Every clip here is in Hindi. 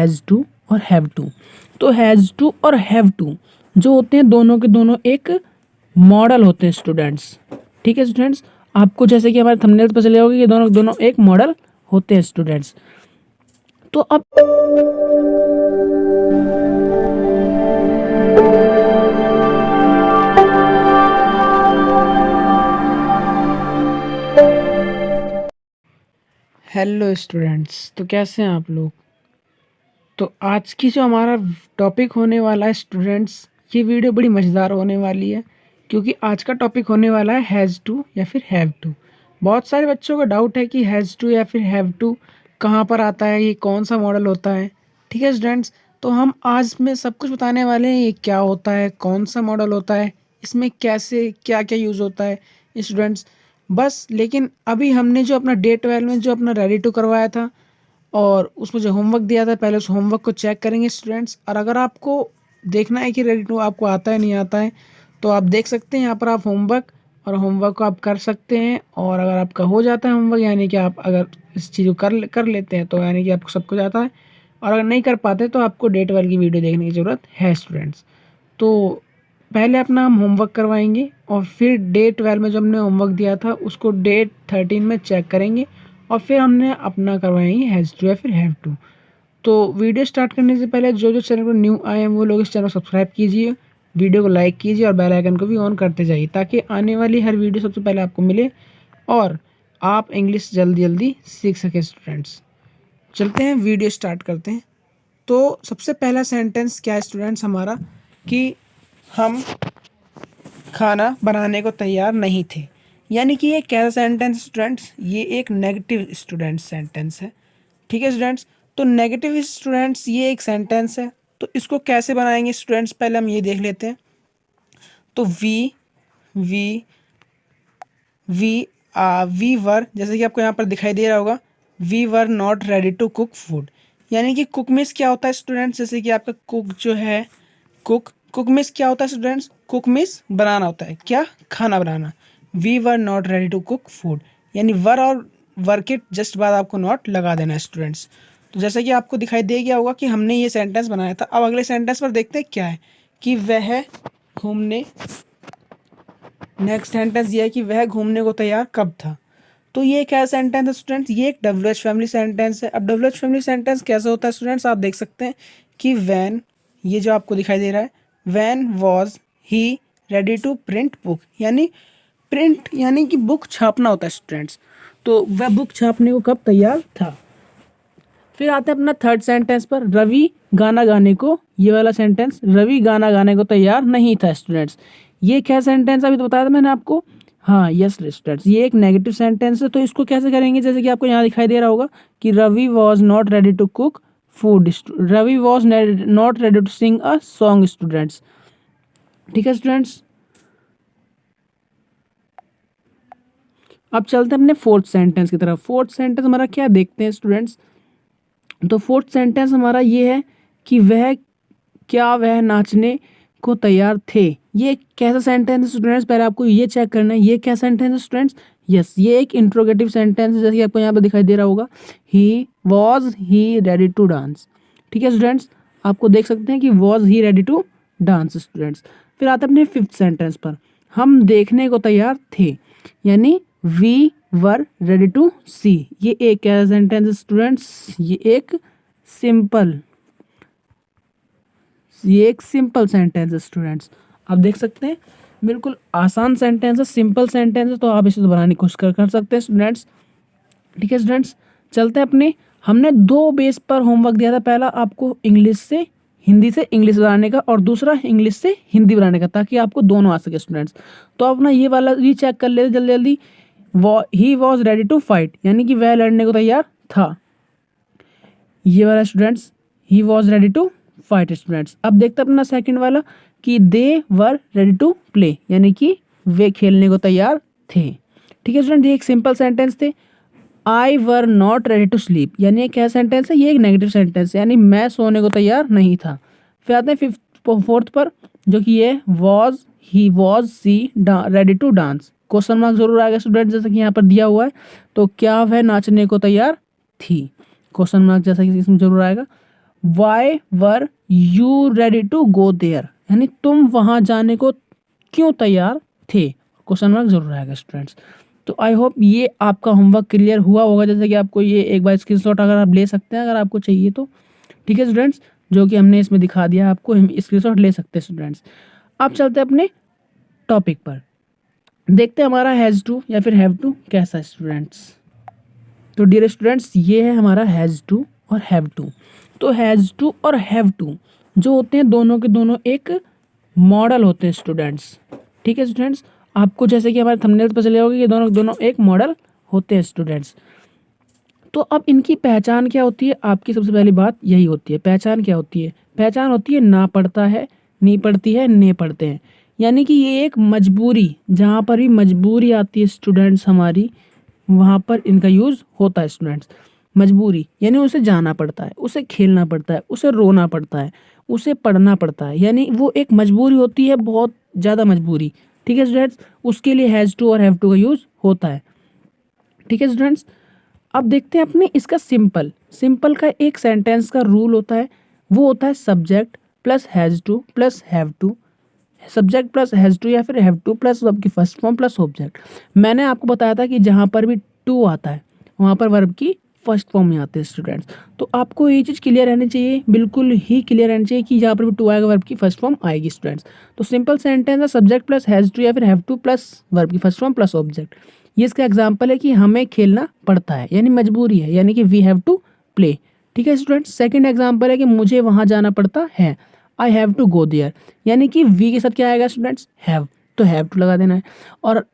हैज़ टू और हैव टू। तो हैज़ टू और हैव टू जो होते हैं दोनों के दोनों एक मॉडल होते हैं स्टूडेंट्स। ठीक है स्टूडेंट्स, आपको जैसे कि हमारे थंबनेल पर चले होगा कि दोनों दोनों एक मॉडल होते हैं स्टूडेंट्स। तो अब हेलो स्टूडेंट्स, तो कैसे हैं आप लोग। तो आज की जो हमारा टॉपिक होने वाला है स्टूडेंट्स, ये वीडियो बड़ी मज़ेदार होने वाली है क्योंकि आज का टॉपिक होने वाला है हैज़ टू या फिर हैव टू। बहुत सारे बच्चों का डाउट है कि हैज़ टू या फिर हैव टू कहाँ पर आता है, ये कौन सा मॉडल होता है। ठीक है स्टूडेंट्स, तो हम आज में सब कुछ बताने वाले हैं, ये क्या होता है, कौन सा मॉडल होता है, इसमें कैसे क्या क्या यूज़ होता है स्टूडेंट्स। बस लेकिन अभी हमने जो अपना डे 12 में जो अपना रेडी टू करवाया था और उसमें जो होमवर्क दिया था, पहले उस होमवर्क को चेक करेंगे स्टूडेंट्स। और अगर आपको देखना है कि रेडी टू आपको आता है नहीं आता है, तो आप देख सकते हैं यहाँ पर आप होमवर्क, और होमवर्क को आप कर सकते हैं। और अगर आपका हो जाता है होमवर्क, यानी कि आप अगर इस चीज़ को कर लेते हैं, तो यानी कि आपको सब कुछ आता है। और अगर नहीं कर पाते तो आपको डे 12 की वीडियो देखने की ज़रूरत है स्टूडेंट्स। तो पहले अपना हम होमवर्क करवाएंगे और फिर डे 12 में जो हमने होमवर्क दिया था उसको डे 13 में चेक करेंगे और फिर हमने अपना करवाएंगे हैज़ टू या फिर हैव टू। तो वीडियो स्टार्ट करने से पहले जो जो चैनल पर न्यू आए हैं वो लोग इस चैनल को सब्सक्राइब कीजिए, वीडियो को लाइक कीजिए और बेल आइकन को भी ऑन करते जाइए ताकि आने वाली हर वीडियो सबसे पहले आपको मिले और आप इंग्लिश जल्दी जल्दी सीख सकें स्टूडेंट्स। चलते हैं, वीडियो स्टार्ट करते हैं। तो सबसे पहला सेंटेंस क्या है स्टूडेंट्स हमारा, कि हम खाना बनाने को तैयार नहीं थे। यानी कि ये कैसा सेंटेंस स्टूडेंट्स, ये एक नेगेटिव स्टूडेंट सेंटेंस है। ठीक है स्टूडेंट्स, तो नेगेटिव स्टूडेंट्स ये एक सेंटेंस है। तो इसको कैसे बनाएंगे स्टूडेंट्स, पहले हम ये देख लेते हैं। तो वी वी वी वर, जैसे कि आपको यहाँ पर दिखाई दे रहा होगा, we were not ready to cook food. यानी कि कुक मीन्स क्या होता है स्टूडेंट्स, जैसे कि आपका कुक जो है, कुक मीन्स क्या होता है स्टूडेंट्स, कुक मीन्स बनाना होता है, क्या, खाना बनाना। We were not ready to cook food, यानी वर और वर के जस्ट बाद आपको नॉट लगा देना है स्टूडेंट्स। तो जैसे कि आपको दिखाई दे गया होगा कि हमने ये सेंटेंस बनाया था। अब अगले सेंटेंस पर देखते हैं क्या है, कि वह घूमने, नेक्स्ट सेंटेंस ये है कि वह घूमने को तैयार कब था। तो ये क्या सेंटेंस है स्टूडेंट्स, ये एक WH फैमिली सेंटेंस है। अब WH फैमिली सेंटेंस कैसे होता है स्टूडेंट्स, आप देख सकते हैं कि वैन, ये जो आपको दिखाई दे रहा है, when was he ready to print book, यानी प्रिंट यानी कि बुक छापना होता है स्टूडेंट्स। तो वह बुक छापने को कब तैयार था। फिर आते हैं अपना थर्ड सेंटेंस पर, रवि गाना गाने को, ये वाला सेंटेंस, रवि गाना गाने को तैयार नहीं था स्टूडेंट्स। ये क्या सेंटेंस, अभी तो बताया था मैंने आपको। हाँ यस स्टूडेंट्स, ये एक नेगेटिव सेंटेंस है। तो इसको कैसे करेंगे, जैसे कि आपको यहाँ दिखाई दे रहा होगा कि Ravi was not ready to cook food, Ravi was not ready to sing a song students. ठीक है स्टूडेंट्स, अब चलते हैं अपने फोर्थ सेंटेंस की तरफ। फोर्थ सेंटेंस हमारा क्या देखते हैं स्टूडेंट्स। तो फोर्थ सेंटेंस हमारा ये है कि वह नाचने को तैयार थे। ये कैसा सेंटेंस है स्टूडेंट्स, पहले आपको ये चेक करना है, ये क्या सेंटेंस है स्टूडेंट्स। यस, ये एक इंट्रोगेटिव सेंटेंस है, जैसे कि आपको यहाँ पर दिखाई दे रहा होगा, ही रेडी टू डांस। ठीक है स्टूडेंट्स, आपको देख सकते हैं कि was he ready to dance students. फिर आते हैं अपने फिफ्थ सेंटेंस पर, हम देखने को तैयार थे, यानी वी वर रेडी टू सी। ये एक क्या सेंटेंस है स्टूडेंट्स, ये एक सिंपल सेंटेंस है स्टूडेंट्स। आप देख सकते हैं बिल्कुल आसान सेंटेंस है, सिंपल सेंटेंस है, तो आप इसे तो बनाने की कोशिश कर सकते हैं स्टूडेंट्स। ठीक है स्टूडेंट्स, चलते हैं अपने, हमने दो बेस पर होमवर्क दिया था। पहला आपको हिंदी से इंग्लिश बनाने का और दूसरा इंग्लिश से हिंदी बनाने का, ताकि आपको दोनों आ सके स्टूडेंट्स। तो अपना ये वाला भी चेक कर लेते जल्दी जल्दी। He was ready to fight, यानी कि वह लड़ने को तैयार था। ये वाला students, he was ready to fight students. अब देखते हैं अपना सेकंड वाला, कि they were ready to play, यानी कि वे खेलने को तैयार थे। ठीक है स्टूडेंट, ये एक सिंपल सेंटेंस थे। I were not ready to sleep, यानी ये क्या सेंटेंस है, ये एक नेगेटिव सेंटेंस है, यानी मैं सोने को तैयार नहीं था। फिर आते हैं फोर्थ पर, जो कि ये he was she ready to dance. Question mark जरूर आएगा स्टूडेंट, जैसे कि यहाँ पर दिया हुआ है। तो क्या वह नाचने को तैयार थी, क्वेश्चन मार्क जैसा कि इसमें जरूर आएगा। Why were you ready to go there, यानी तुम वहां जाने को क्यों तैयार थे, क्वेश्चन मार्क जरूर आएगा स्टूडेंट्स। तो आई होप ये आपका होमवर्क क्लियर हुआ होगा, जैसे कि आपको ये एक बार स्क्रीनशॉट अगर आप ले सकते हैं अगर आपको चाहिए तो, ठीक है स्टूडेंट्स, जो कि हमने इसमें दिखा दिया आपको, हम स्क्रीनशॉट ले सकते हैं स्टूडेंट्स। अब चलते हैं अपने टॉपिक पर, देखते हैं हमारा हैज़ टू या फिर हैव टू कैसा है स्टूडेंट्स। तो डियर स्टूडेंट्स, ये है हमारा हैज़ टू और हैव टू। तो हैज़ टू और हैव टू जो होते हैं दोनों के दोनों एक मॉडल होते हैं स्टूडेंट्स, ठीक है स्टूडेंट्स। आपको जैसे कि हमारे थंबनेल पर चले होगा कि दोनों दोनों एक मॉडल होते हैं स्टूडेंट्स। तो अब इनकी पहचान क्या होती है, आपकी सबसे पहली बात यही होती है, पहचान क्या होती है, पहचान होती है ना पढ़ता है, नी पढ़ती है, ने पढ़ते हैं। यानी कि ये एक मजबूरी, जहाँ पर भी मजबूरी आती है स्टूडेंट्स हमारी, वहाँ पर इनका यूज़ होता है स्टूडेंट्स। मजबूरी यानी उसे जाना पड़ता है, उसे खेलना पड़ता है, उसे रोना पड़ता है, उसे पढ़ना पड़ता है, यानी वो एक मजबूरी होती है, बहुत ज़्यादा मजबूरी, ठीक है स्टूडेंट्स। उसके लिए हैज़ टू और हैव टू का यूज़ होता है, ठीक है स्टूडेंट्स। अब देखते हैं अपने इसका सिंपल, सिंपल का एक सेंटेंस का रूल होता है, वो होता है subject plus has to plus have to, subject plus has to या फिर हैव टू प्लस वर्ब की फर्स्ट फॉर्म प्लस ऑब्जेक्ट। मैंने आपको बताया था कि जहाँ पर भी टू आता है वहाँ पर वर्ब की फर्स्ट फॉर्म में आते हैं स्टूडेंट्स। तो आपको ये चीज़ क्लियर रहनी चाहिए, बिल्कुल ही क्लियर रहनी चाहिए कि जहाँ पर भी टू आएगा वर्ब की फर्स्ट फॉर्म आएगी स्टूडेंट्स। तो सिंपल सेंटेंस है सब्जेक्ट प्लस हैज़ टू या फिर हैव टू प्लस वर्ब की फर्स्ट फॉर्म प्लस ऑब्जेक्ट। ये इसका एग्जाम्पल है कि हमें खेलना पड़ता है, यानी मजबूरी है, यानी कि वी हैव टू प्ले, ठीक है स्टूडेंट्स। सेकंड एग्जाम्पल है कि मुझे वहाँ जाना पड़ता है, I have to go there, यानी कि वी के साथ क्या आएगा स्टूडेंट्स, हैव, तो हैव टू लगा देना है। और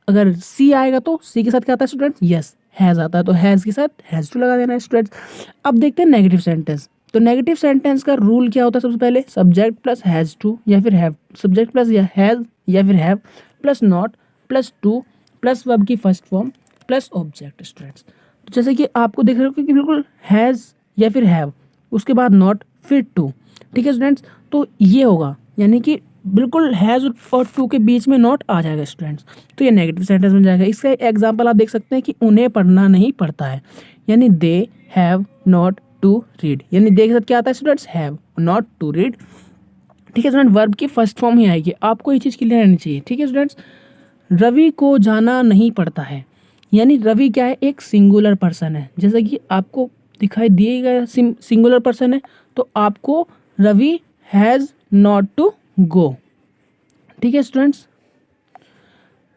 अगर सी आएगा तो सी के साथ क्या आता है स्टूडेंट्स, यस हैज़ आता है, तो हैज़ के साथ हैज़ टू लगा देना है स्टूडेंट्स। अब देखते हैं नेगेटिव सेंटेंस। तो नेगेटिव सेंटेंस का रूल क्या होता है, सबसे पहले सब्जेक्ट प्लस हैज़ टू या फिर हैव, सब्जेक्ट प्लस या हैज़ या फिर have plus not plus to plus verb की first form plus object students. तो जैसे कि आपको देख रहे हो कि बिल्कुल हैज़ या फिर हैव, उसके बाद नॉट फिर टू, ठीक है स्टूडेंट्स। तो ये होगा, यानी कि बिल्कुल हैज़ और टू के बीच में नॉट आ जाएगा स्टूडेंट्स, तो ये नेगेटिव सेंटेंस बन जाएगा। इसका एग्जांपल आप देख सकते हैं कि उन्हें पढ़ना नहीं पड़ता है, यानी they have not to read, यानी दे के साथ क्या आता है students, have, not to read, ठीक है स्टूडेंट, वर्ब की फर्स्ट फॉर्म ही आएगी, आपको ये चीज़ क्लियर रहनी चाहिए, ठीक है स्टूडेंट्स। रवि को जाना नहीं पड़ता है, यानी रवि क्या है, एक सिंगुलर पर्सन है, जैसे कि आपको दिखाई दिए गया सिंगुलर पर्सन है, तो आपको Ravi has not to go, ठीक है students,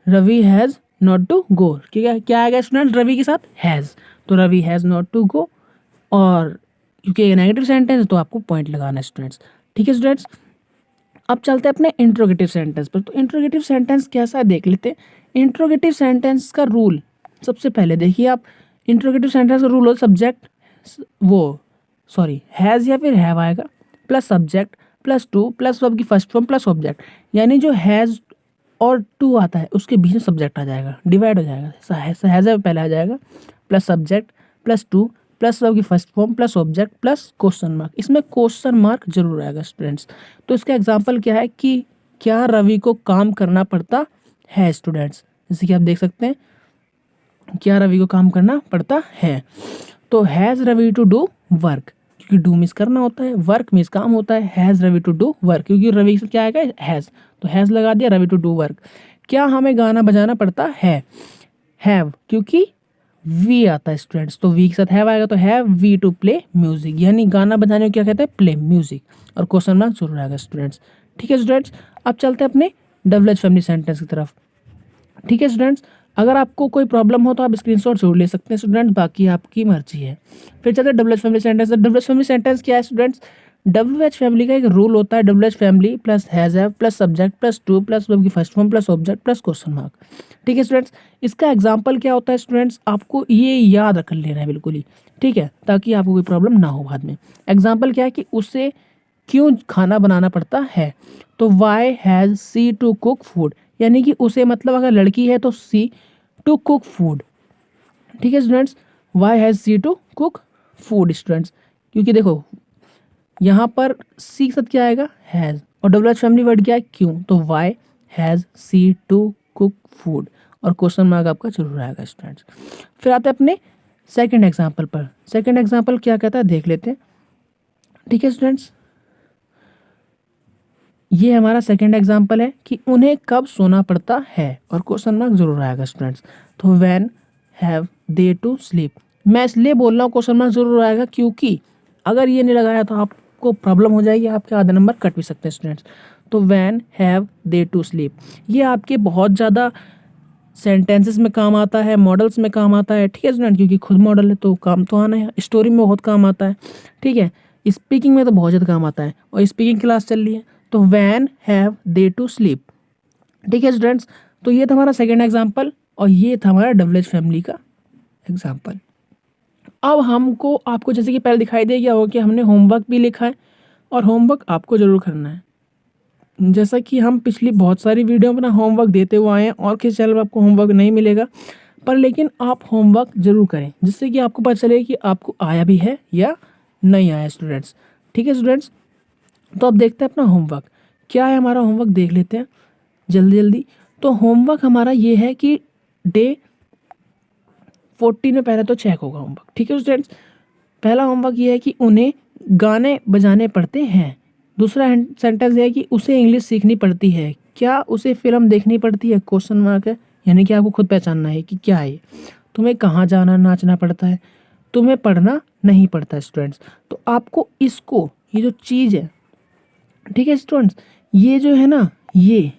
Ravi has not to go, ठीक है, क्या आएगा स्टूडेंट रवि के साथ हैज़, तो Ravi has not to go, और क्योंकि ये नेगेटिव सेंटेंस है तो आपको पॉइंट लगाना है स्टूडेंट्स, ठीक है स्टूडेंट्स। अब चलते हैं अपने इंट्रोगेटिव सेंटेंस पर। तो इंट्रोगेटिव सेंटेंस कैसा है देख लेते हैं। इंट्रोगेटिव सेंटेंस का रूल सबसे पहले देखिए आप, इंट्रोगेटिव सेंटेंस का रूल हो सब्जेक्ट हैज़ या फिर हैव आएगा plus subject plus to plus verb की फर्स्ट फॉर्म प्लस ऑब्जेक्ट, यानी जो हैज़ और टू आता है उसके बीच में सब्जेक्ट आ जाएगा, डिवाइड हो जाएगा, हैज़ पहले आ जाएगा plus subject plus to plus verb की first form plus object plus question mark, इसमें क्वेश्चन मार्क जरूर आएगा स्टूडेंट्स। तो इसका एग्जांपल क्या है कि क्या रवि को काम करना पड़ता है स्टूडेंट्स, जैसे कि आप देख सकते हैं, क्या रवि को काम करना पड़ता है, तो has Ravi to do work, क्योंकि डू मिस करना होता है, वर्क मिस काम होता है, has Ravi to do work, क्योंकि रवि से क्या आएगा हैज़, तो हैज़ लगा दिया, रवि टू डू वर्क। क्या हमें गाना बजाना पड़ता है, हैव, क्योंकि वी आता है स्टूडेंट्स, तो वी के साथ हैव आएगा, तो have we to play music, यानी गाना बजाने को क्या कहते हैं, प्ले म्यूजिक, और क्वेश्चन मार्क जरूर आएगा स्टूडेंट्स, ठीक है स्टूडेंट्स। अब चलते हैं अपने डबल एच फैमिली सेंटेंस की तरफ, ठीक है स्टूडेंट्स। अगर आपको कोई प्रॉब्लम हो तो आप स्क्रीनशॉट जरूर ले सकते हैं स्टूडेंट्स, बाकी आपकी मर्जी है। फिर चलते हैं double H family sentence. Double H family sentence क्या है स्टूडेंट्स, डब्ल्यू एच फैमिली का एक रूल होता है, W H family plus has have plus subject plus to plus verb की first form plus object plus question mark, ठीक है स्टूडेंट्स। इसका एग्जांपल क्या होता है स्टूडेंट्स, आपको ये याद रख लेना है बिल्कुल ही, ठीक है, ताकि आपको कोई प्रॉब्लम ना हो बाद में। एग्जाम्पल क्या है कि उसे क्यों खाना बनाना पड़ता है, तो why has she to cook food, यानी कि उसे मतलब अगर लड़की है तो सी टू कुक फूड, ठीक है students, why has she to cook food students, क्योंकि देखो यहाँ पर सी के साथ क्या आएगा हैज़, और डब्ल्यू एच फैमिली वर्ड क्या है क्यों, तो why has she to cook food, और क्वेश्चन मार्क आपका जरूर आएगा स्टूडेंट्स। फिर आते हैं अपने सेकंड एग्जाम्पल पर। सेकंड एग्जाम्पल क्या कहता है देख लेते हैं। ठीक है स्टूडेंट्स, ये हमारा सेकंड एग्जाम्पल है कि उन्हें कब सोना पड़ता है, और क्वेश्चन मार्क जरूर आएगा स्टूडेंट्स। तो when have they to sleep, मैं इसलिए बोल रहा हूँ क्वेश्चन मार्क जरूर आएगा क्योंकि अगर ये नहीं लगाया तो आपको प्रॉब्लम हो जाएगी, आपके आधे नंबर कट भी सकते हैं स्टूडेंट्स। तो when have they to sleep, ये आपके बहुत ज़्यादा सेंटेंसेस में काम आता है, मॉडल्स में काम आता है, ठीक है स्टूडेंट, क्योंकि खुद मॉडल है तो काम तो आना है, स्टोरी में बहुत काम आता है, ठीक है, स्पीकिंग में तो बहुत ज़्यादा काम आता है, और स्पीकिंग क्लास चल रही है। तो when have they to sleep, ठीक है स्टूडेंट्स। तो ये था हमारा सेकंड एग्जाम्पल, और ये था हमारा डबलेज फैमिली का एग्जाम्पल। अब हमको आपको जैसे कि पहले दिखाई दे गया हो कि हमने होमवर्क भी लिखा है, और होमवर्क आपको जरूर करना है। जैसा कि हम पिछली बहुत सारी वीडियो में अपना होमवर्क देते हुए आए हैं, और किस चैनल पर आपको होमवर्क नहीं मिलेगा, पर लेकिन आप होमवर्क जरूर करें, जिससे कि आपको पता चले कि आपको आया भी है या नहीं आया स्टूडेंट्स, ठीक है स्टूडेंट्स। तो अब देखते हैं अपना होमवर्क क्या है, हमारा होमवर्क देख लेते हैं जल्दी जल्दी। तो होमवर्क हमारा ये है कि डे 14 में पहले तो चेक होगा होमवर्क, ठीक है स्टूडेंट्स। पहला होमवर्क ये है कि उन्हें गाने बजाने पड़ते हैं। दूसरा सेंटेंस है कि उसे इंग्लिश सीखनी पड़ती है। क्या उसे फिल्म देखनी पड़ती है, क्वेश्चन मार्क है, यानी कि आपको खुद पहचानना है कि क्या है ये। तुम्हें कहाँ जाना नाचना पड़ता है, तुम्हें पढ़ना नहीं पड़ता स्टूडेंट्स। तो आपको इसको, ये जो चीज़ है, ठीक है स्टूडेंट्स, ये जो है ना, ये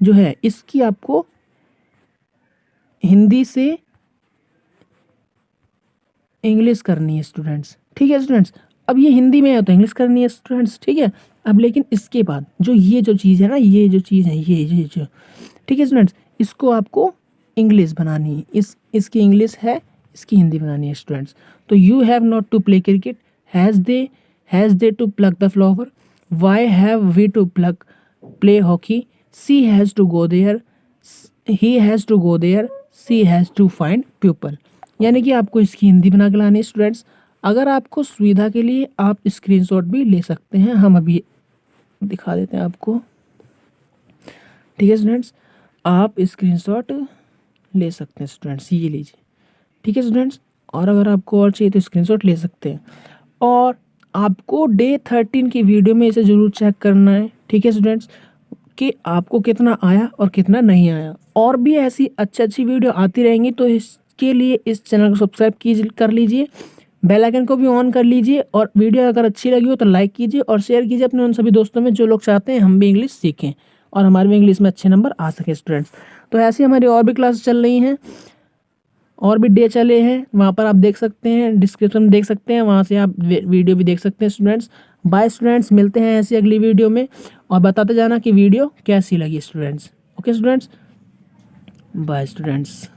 जो है इसकी आपको हिंदी से इंग्लिश करनी है स्टूडेंट्स, ठीक है स्टूडेंट्स। अब ये हिंदी में है तो इंग्लिश करनी है स्टूडेंट्स, ठीक है। अब लेकिन इसके बाद जो ये जो चीज़ है ना, ये जो चीज़ है, ये जो, ठीक है स्टूडेंट्स, इसको आपको इंग्लिश बनानी है। इसकी इंग्लिश है, इसकी हिंदी बनानी है स्टूडेंट्स। तो you have not to play cricket, has they to plug the flower, why have we to play hockey, she has to go there, he has to go there, she has to find people. यानी कि आपको इसकी हिंदी बना के लानी है स्टूडेंट्स। अगर आपको सुविधा के लिए आप स्क्रीनशॉट भी ले सकते हैं, हम अभी दिखा देते हैं आपको, ठीक है स्टूडेंट्स, आप स्क्रीनशॉट ले सकते हैं स्टूडेंट्स, ये लीजिए, ठीक है स्टूडेंट्स। और अगर आपको और चाहिए तो स्क्रीनशॉट ले सकते हैं। और आपको डे 13 की वीडियो में इसे ज़रूर चेक करना है, ठीक है स्टूडेंट्स, कि आपको कितना आया और कितना नहीं आया। और भी ऐसी अच्छी वीडियो आती रहेंगी, तो इसके लिए इस चैनल को सब्सक्राइब कर लीजिए, बेल आइकन को भी ऑन कर लीजिए, और वीडियो अगर अच्छी लगी हो तो लाइक कीजिए और शेयर कीजिए अपने उन सभी दोस्तों में जो लोग चाहते हैं हम भी इंग्लिश सीखें और हमारे भी इंग्लिश में अच्छे नंबर आ सके स्टूडेंट्स। तो ऐसी हमारी और भी क्लासेस चल रही हैं, और भी डे चले हैं, वहाँ पर आप देख सकते हैं, डिस्क्रिप्शन में देख सकते हैं, वहाँ से आप वीडियो भी देख सकते हैं स्टूडेंट्स। बाय स्टूडेंट्स, मिलते हैं ऐसी अगली वीडियो में, और बताते जाना कि वीडियो कैसी लगी students. Okay students, bye students.